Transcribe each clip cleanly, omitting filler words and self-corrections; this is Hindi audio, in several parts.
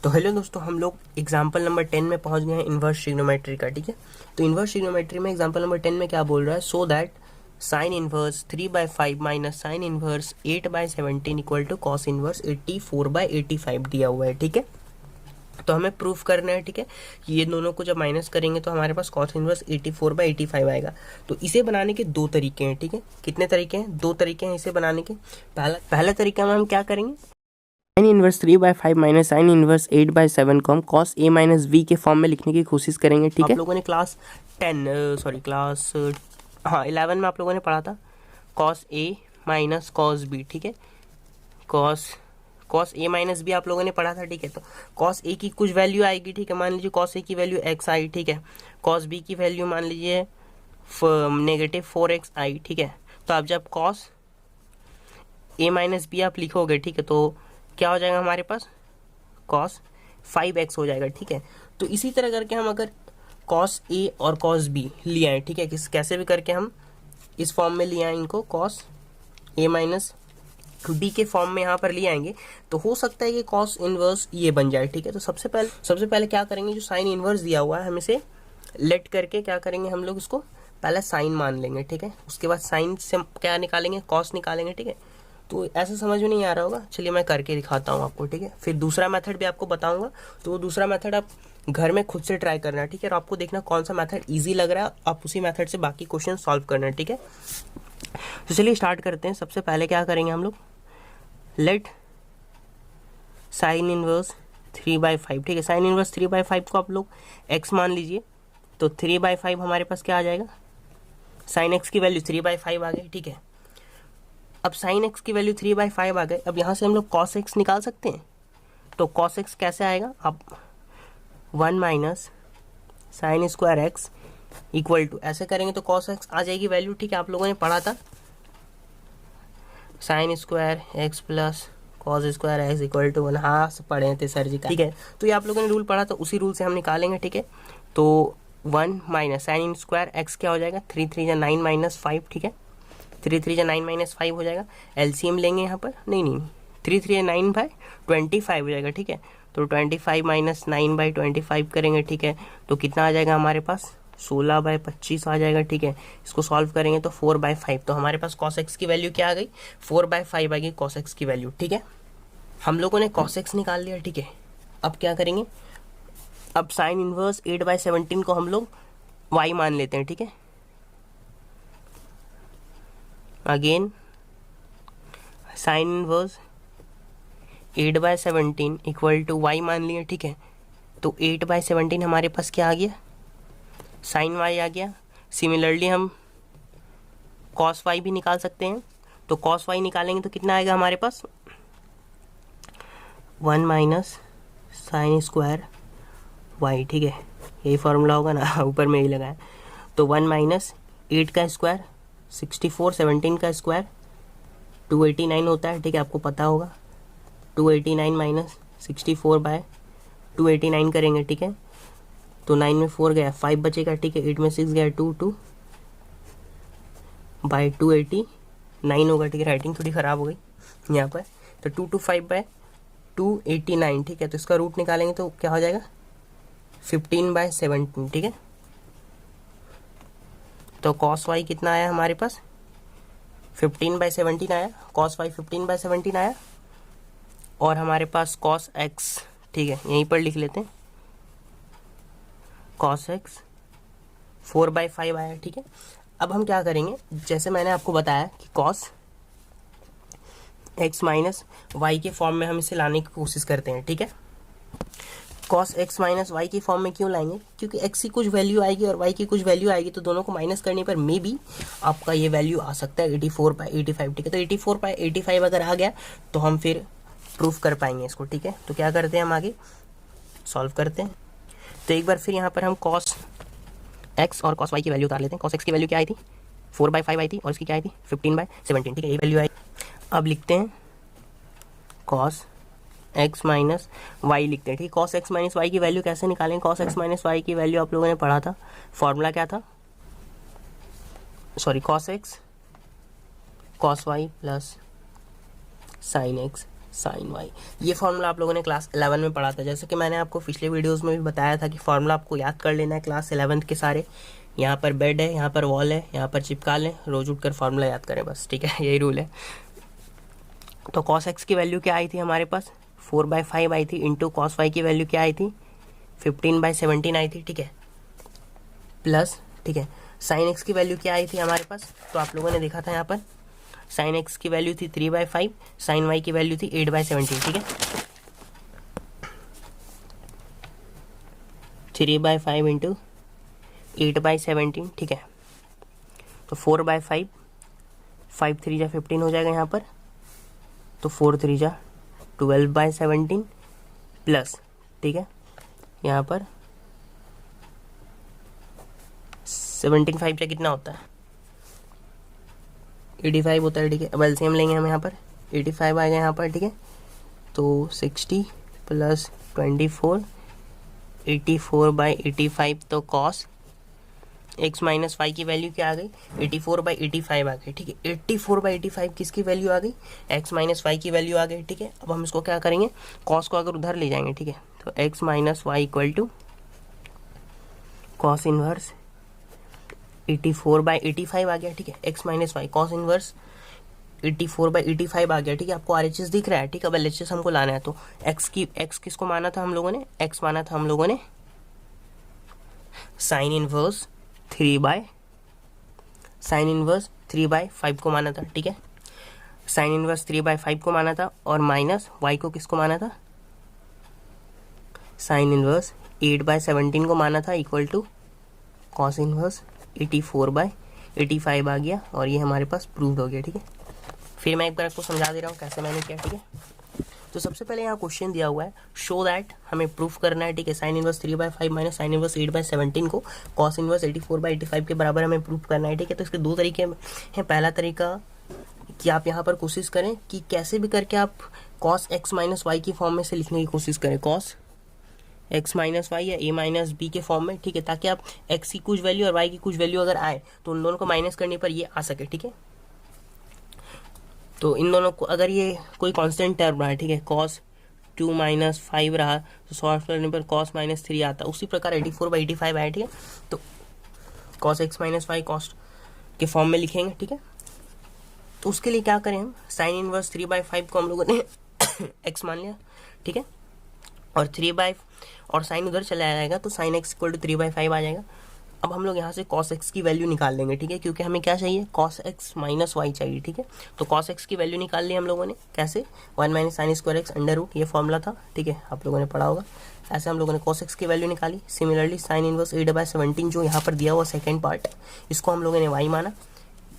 तो हेलो दोस्तों, हम लोग एग्जाम्पल नंबर 10 में पहुंच गए हैं इन्वर्स ट्रिग्नोमेट्री का। ठीक है, तो इन्वर्स ट्रिग्नोमेट्री में एग्जाम्पल नंबर 10 में क्या बोल रहा है, so that sine inverse 3/5 minus sine inverse 8/17 equal to cos inverse 84/85 दिया हुआ है। ठीक है, तो हमें प्रूफ करना है। ठीक है, कि ये दोनों को जब माइनस करेंगे तो हमारे पास कॉस इनवर्स 84/85 आएगा। तो इसे बनाने के दो तरीके हैं। ठीक है, कितने तरीके हैं? दो तरीके हैं इसे बनाने के। पहला तरीका में हम क्या करेंगे, sign inverse 3/5 minus sine inverse 8/7 को हम कॉस ए माइनस बी के फॉर्म में लिखने की कोशिश करेंगे। ठीक है, आप लोगों ने क्लास 11 में आप लोगों ने पढ़ा था cos A minus cos B. ठीक है, कॉस ए माइनस बी आप लोगों ने पढ़ा था। ठीक है, तो कॉस ए की कुछ वैल्यू आएगी। ठीक है, मान लीजिए कॉस ए की वैल्यू एक्स आई। ठीक है, कॉस बी की वैल्यू मान लीजिए -4x आई। ठीक है, तो आप जब कॉस ए माइनस बी आप लिखोगे, ठीक है, तो क्या हो जाएगा हमारे पास, कॉस 5x हो जाएगा। ठीक है, तो इसी तरह करके हम अगर कॉस ए और कॉस बी ले आए, ठीक है, कैसे भी करके हम इस फॉर्म में ले आए इनको, कॉस ए माइनस बी के फॉर्म में यहाँ पर ले आएंगे, तो हो सकता है कि कॉस इनवर्स ये बन जाए। ठीक है, तो सबसे पहले क्या करेंगे, जो साइन इनवर्स दिया हुआ है हम इसे लेट करके क्या करेंगे, हम लोग इसको पहले साइन मान लेंगे। ठीक है, उसके बाद साइन से क्या निकालेंगे, कॉस निकालेंगे। ठीक है, तो ऐसा समझ में नहीं आ रहा होगा, चलिए मैं करके दिखाता हूँ आपको। ठीक है, फिर दूसरा मेथड भी आपको बताऊंगा, तो वो दूसरा मेथड आप घर में खुद से ट्राई करना। ठीक है, और आपको देखना कौन सा मेथड इजी लग रहा है, आप उसी मेथड से बाकी क्वेश्चन सॉल्व करना। ठीक है, तो चलिए स्टार्ट करते हैं। सबसे पहले क्या करेंगे हम लोग, लेट साइन इनवर्स 3/5। ठीक है, साइन इनवर्स 3/5 को आप लोग x मान लीजिए, तो 3/5 हमारे पास क्या आ जाएगा, साइन x की वैल्यू 3/5 आ गई। ठीक है, अब साइन x की वैल्यू 3/5 आ गए। अब यहाँ से हम लोग कॉस x निकाल सकते हैं, तो कॉस x कैसे आएगा, अब 1 minus sine square x equal to, ऐसे करेंगे तो कॉस x आ जाएगी वैल्यू। ठीक है, आप लोगों ने पढ़ा था sine square x plus cos square x equal to 1, हाँ पढ़े थे सर जी का। ठीक है, तो ये आप लोगों ने रूल पढ़ा, तो उसी रूल से हम निकालेंगे। ठीक है, तो 1 माइनस साइन स्क्वायर एक्स क्या हो जाएगा, 3 3 जा 9 माइनस 5। ठीक है, 3 3 जा 9 माइनस 5 हो जाएगा। एलसीएम लेंगे यहाँ पर, नहीं 3 3 9/25 हो जाएगा। ठीक है, तो 25 माइनस 9/25 करेंगे। ठीक है, तो कितना आ जाएगा हमारे पास, 16/25 आ जाएगा। ठीक है, इसको सॉल्व करेंगे तो 4/5, तो हमारे पास cos x की वैल्यू क्या आ गई, 4/5 आ गई cos x की वैल्यू। ठीक है, हम लोगों ने cos x निकाल लिया। ठीक है, अब क्या करेंगे, अब साइन इनवर्स 8/17 को हम लोग y मान लेते हैं। ठीक है, again sine inverse 8/17 equal to y मान लिया। ठीक है, तो 8/17 हमारे पास क्या आ गया, साइन y आ गया। सिमिलरली हम कॉस y भी निकाल सकते हैं, तो कॉस y निकालेंगे तो कितना आएगा हमारे पास, 1 माइनस साइन स्क्वायर y। ठीक है, यही फॉर्मूला होगा ना, ऊपर में ही लगा है। तो 1 माइनस 8 का स्क्वायर 64, 17 का स्क्वायर 289 होता है। ठीक है, आपको पता होगा 289 माइनस 64/289 करेंगे। ठीक है, तो 9 में 4 गया, 5 बचेगा। ठीक है, 8 में 6 गया, 2/289 होगा। ठीक है, राइटिंग थोड़ी ख़राब हो गई यहाँ पर, तो 225/289। ठीक है, तो इसका रूट निकालेंगे तो क्या हो जाएगा, 15/17। ठीक है, तो cos y कितना आया हमारे पास, 15/17 आया, cos y 15/17 आया। और हमारे पास cos x, ठीक है यहीं पर लिख लेते हैं, cos x 4/5 आया। ठीक है, अब हम क्या करेंगे, जैसे मैंने आपको बताया कि cos x माइनस वाई के फॉर्म में हम इसे लाने की कोशिश करते हैं। ठीक है, cos x माइनस वाई की फॉर्म में क्यों लाएंगे, क्योंकि x की कुछ वैल्यू आएगी और y की कुछ वैल्यू आएगी, तो दोनों को माइनस करने पर मे बी आपका ये वैल्यू आ सकता है 84/85। ठीक है, तो 84/85 अगर आ गया तो हम फिर प्रूफ कर पाएंगे इसको। ठीक है, तो क्या करते हैं, हम आगे सॉल्व करते हैं। तो एक बार फिर यहाँ पर हम cos x और cos y की वैल्यू उतार लेते हैं। cos x की वैल्यू क्या आई थी, 4/5 आई थी, और इसकी क्या आई थी, 15/17। ठीक है, ये वैल्यू आई। अब लिखते हैं cos x माइनस वाई लिखते हैं। ठीक, cos x माइनस वाई की वैल्यू कैसे निकालेंगे, cos x माइनस वाई की वैल्यू आप लोगों ने पढ़ा था, फॉर्मूला क्या था, sorry cos x cos y plus sine x sine y. ये फॉर्मूला आप लोगों ने क्लास 11 में पढ़ा था, जैसे कि मैंने आपको पिछले वीडियोस में भी बताया था कि फॉर्मूला आपको याद कर लेना है क्लास 11 के सारे। यहाँ पर बेड है, यहाँ पर वॉल है, यहाँ पर चिपका लें, रोज उठकर फॉर्मूला याद करें बस, ठीक है, यही रूल है। तो कॉस एक्स की वैल्यू क्या आई थी हमारे पास, 4/5 आई थी, इंटू कॉस वाई की वैल्यू क्या आई थी, 15/17 आई थी, ठीक है, प्लस, ठीक है, साइन एक्स की वैल्यू क्या आई थी हमारे पास, तो आप लोगों ने देखा था यहाँ पर साइन एक्स की वैल्यू थी 3/5, साइन वाई की वैल्यू थी 8/17, ठीक है, 3/5 इंटू 8/17, ठीक है, तो 4/5, 5 3 जा 15 हो जाएगा यहाँ पर, तो 4 3 जा 12/17 प्लस, ठीक है, यहाँ पर 17 5 का कितना होता है, 85 होता है, ठीक है। अब एलसीएम लेंगे हम यहाँ पर, 85 आएगा यहाँ पर, ठीक है, तो 60 प्लस 24, 84/85, तो कॉस एक्स माइनस वाई की वैल्यू क्या आ गई, 84/85 आ गई, ठीक है। 84/85 किसकी वैल्यू आ गई, एक्स माइनस वाई की वैल्यू आ गई, ठीक है। अब हम इसको क्या करेंगे, कॉस को अगर उधर ले जाएंगे, ठीक है, तो x minus y equal to cos inverse 84/85 आ गया, ठीक है, x minus y cos inverse 84/85 आ गया, ठीक है। आपको RHS दिख रहा है, ठीक है। अब LHS हमको लाना है, तो एक्स किसको माना था हम लोगों ने, एक्स माना था हम लोगों ने साइन इनवर्स 3/5 को माना था, ठीक है, साइन इनवर्स 3/5 को माना था, और माइनस वाई को किसको माना था, साइन इनवर्स 8/17 को माना था, इक्वल टू कॉस इनवर्स 84/85 आ गया, और ये हमारे पास प्रूव्ड हो गया, ठीक है। फिर मैं एक बार आपको समझा दे रहा हूँ कैसे मैंने किया, ठीक है। तो सबसे पहले यहाँ क्वेश्चन दिया हुआ है, शो दैट, हमें प्रूफ करना है, ठीक है, sign inverse 3/5 minus sine inverse 8/17 को कॉस इनवर्स 84/85 के बराबर हमें प्रूफ करना है, ठीक है। तो इसके दो तरीके हैं। पहला तरीका कि आप यहाँ पर कोशिश करें कि कैसे भी करके आप कॉस एक्स माइनस वाई की फॉर्म में से लिखने की कोशिश करें, कॉस एक्स माइनस वाई या ए माइनस बी के फॉर्म में, ठीक है, ताकि आप एक्स की कुछ वैल्यू और वाई की कुछ वैल्यू अगर आए तो उन दोनों को माइनस करने पर ये आ सके, ठीक है। तो इन दोनों को अगर ये कोई कांस्टेंट टर्म रहा, ठीक है, कॉस 2 - 5 रहा, तो सॉल्व करने पर कॉस -3 आता, उसी प्रकार 84/85 आया, ठीक है। तो cos x minus y cos के फॉर्म में लिखेंगे, ठीक है। तो उसके लिए क्या करें हम, साइन इनवर्स 3/5 को हम लोगों ने एक्स मान लिया, ठीक है, और 3/, और साइन उधर चला जाएगा, तो साइन एक्स इक्वल टू 3/5 आ जाएगा। अब हम लोग यहाँ से कॉस एक्स की वैल्यू निकाल लेंगे, ठीक है, क्योंकि हमें क्या चाहिए, कॉस एक्स माइनस वाई चाहिए, ठीक है। तो कॉस एक्स की वैल्यू निकाल ली हम लोगों ने, कैसे, 1 - sin square x under root, ये फॉर्मूला था, ठीक है, आप लोगों ने पढ़ा होगा। ऐसे हम लोगों ने कॉस एक्स की वैल्यू निकाली। सिमिलरली साइन इनवर्स 8/17 जो यहाँ पर दिया हुआ सेकेंड पार्ट, इसको हम लोगों ने वाई माना,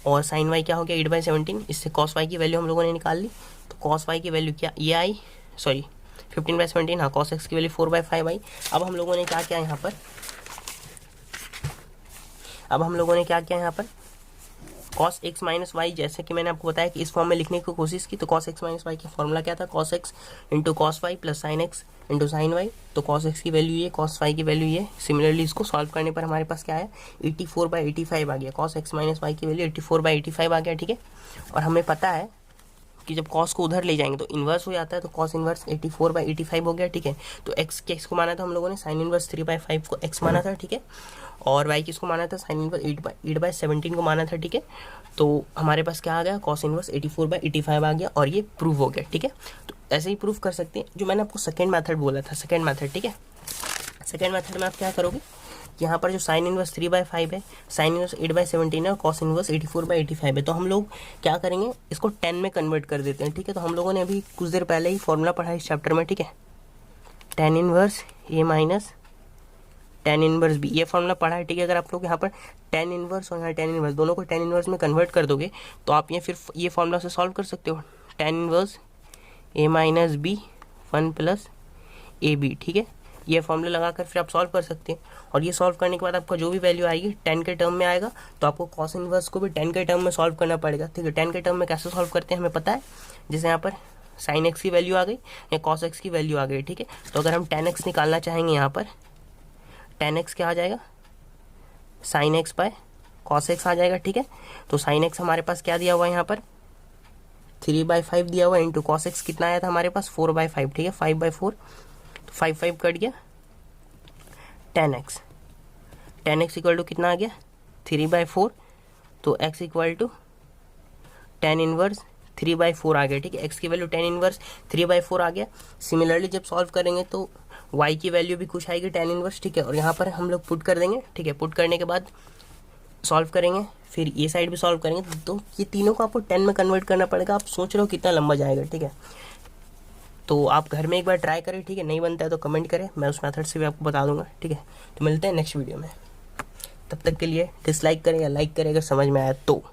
और साइन वाई क्या हो गया 8/17, इससे कॉस वाई की वैल्यू हम लोगों ने निकाल ली। तो कॉस वाई की वैल्यू क्या ये आई, सॉरी 15/17, हाँ, कॉस एक्स की वैल्यू 4/5 आई। अब हम लोगों ने क्या किया यहाँ पर, यहाँ पर कॉस एक्स माइनस वाई, जैसे कि मैंने आपको बताया कि इस फॉर्म में लिखने की कोशिश की, तो कॉस एक्स माइनस वाई की फॉर्मूला क्या था, cos x into cos y plus sine x into sine y. तो कॉस एक्स की वैल्यू ये, कॉस वाई की वैल्यू ये। सिमिलरली इसको सॉल्व करने पर हमारे पास क्या आया, 84/85 आ गया। कॉस एक्स माइनस वाई की वैल्यू 84/85 आ गया, ठीक है। और हमें पता है कि जब कॉस को उधर ले जाएंगे तो इन्वर्स हो जाता है, तो कॉस इन्वर्स 84/85 हो गया, ठीक है। तो एक्स को माना था हम लोगों ने, साइन इन्वर्स 3/5 को एक्स माना था, ठीक है, और वाई किसको माना था, साइन इन्वर्स 8/17 को माना था, ठीक है। तो हमारे पास क्या आ गया, कॉस इन्वर्स 84/85 आ गया, और ये प्रूव हो गया, ठीक है। तो ऐसे ही प्रूव कर सकते हैं, जो मैंने आपको सेकेंड मैथड बोला था, सेकेंड मैथड, ठीक है। सेकेंड मैथड में आप क्या करोगे, यहाँ पर जो साइन इनवर्स 3/5 है, साइन इनवर्स 8/17 है, और कॉस इनवर्स 84/85 है, तो हम लोग क्या करेंगे, इसको 10 में कन्वर्ट कर देते हैं, ठीक है। तो हम लोगों ने अभी कुछ देर पहले ही फॉर्मूला पढ़ा इस चैप्टर में, ठीक है, tan इनवर्स ए माइनस tan इनवर्स बी, ये फॉर्मूला पढ़ा है, ठीक है। अगर आप लोग यहाँ पर tan इनवर्स और यहाँ tan इनवर्स दोनों को tan इनवर्स में कन्वर्ट कर दोगे, तो आप ये फिर ये फॉर्मूला से सॉल्व कर सकते हो, tan इनवर्स ए माइनस बी 1 + AB, ठीक है। ये फॉर्मूला लगाकर फिर आप सॉल्व कर सकते हैं, और ये सॉल्व करने के बाद आपका जो भी वैल्यू आएगी 10 के टर्म में आएगा, तो आपको कॉस इनवर्स को भी 10 के टर्म में सॉल्व करना पड़ेगा, ठीक है। 10 के टर्म में कैसे सॉल्व करते हैं हमें पता है, जैसे यहाँ पर साइन एक्स की वैल्यू आ गई या कॉस एक्स की वैल्यू आ गई, ठीक है। तो अगर हम tan एक्स निकालना चाहेंगे, यहाँ पर tan एक्स क्या आ जाएगा, sine X by cos X आ जाएगा, ठीक है। तो साइन एक्स हमारे पास क्या दिया हुआ है यहाँ पर, 3/5 दिया हुआ इंटू कॉस एक्स कितना आया था हमारे पास 4/5, ठीक है 5/4, तो 5 कट गया 10x, 10x इक्वल टू कितना आ गया 3/4, तो x इक्वल टू 10 इनवर्स 3/4 आ गया, ठीक है। x की वैल्यू 10 इनवर्स 3/4 आ गया। सिमिलरली जब सॉल्व करेंगे तो y की वैल्यू भी कुछ आएगी 10 इनवर्स, ठीक है, और यहाँ पर हम लोग पुट कर देंगे, ठीक है। पुट करने के बाद सॉल्व करेंगे, फिर ये साइड भी सॉल्व करेंगे, तो ये तीनों को आपको 10 में कन्वर्ट करना पड़ेगा। आप सोच रहे हो कितना लंबा जाएगा, ठीक है। तो आप घर में एक बार ट्राई करें, ठीक है। नहीं बनता है तो कमेंट करें, मैं उस मेथड से भी आपको बता दूंगा, ठीक है। तो मिलते हैं नेक्स्ट वीडियो में, तब तक के लिए डिसलाइक करें या लाइक करें अगर समझ में आया तो।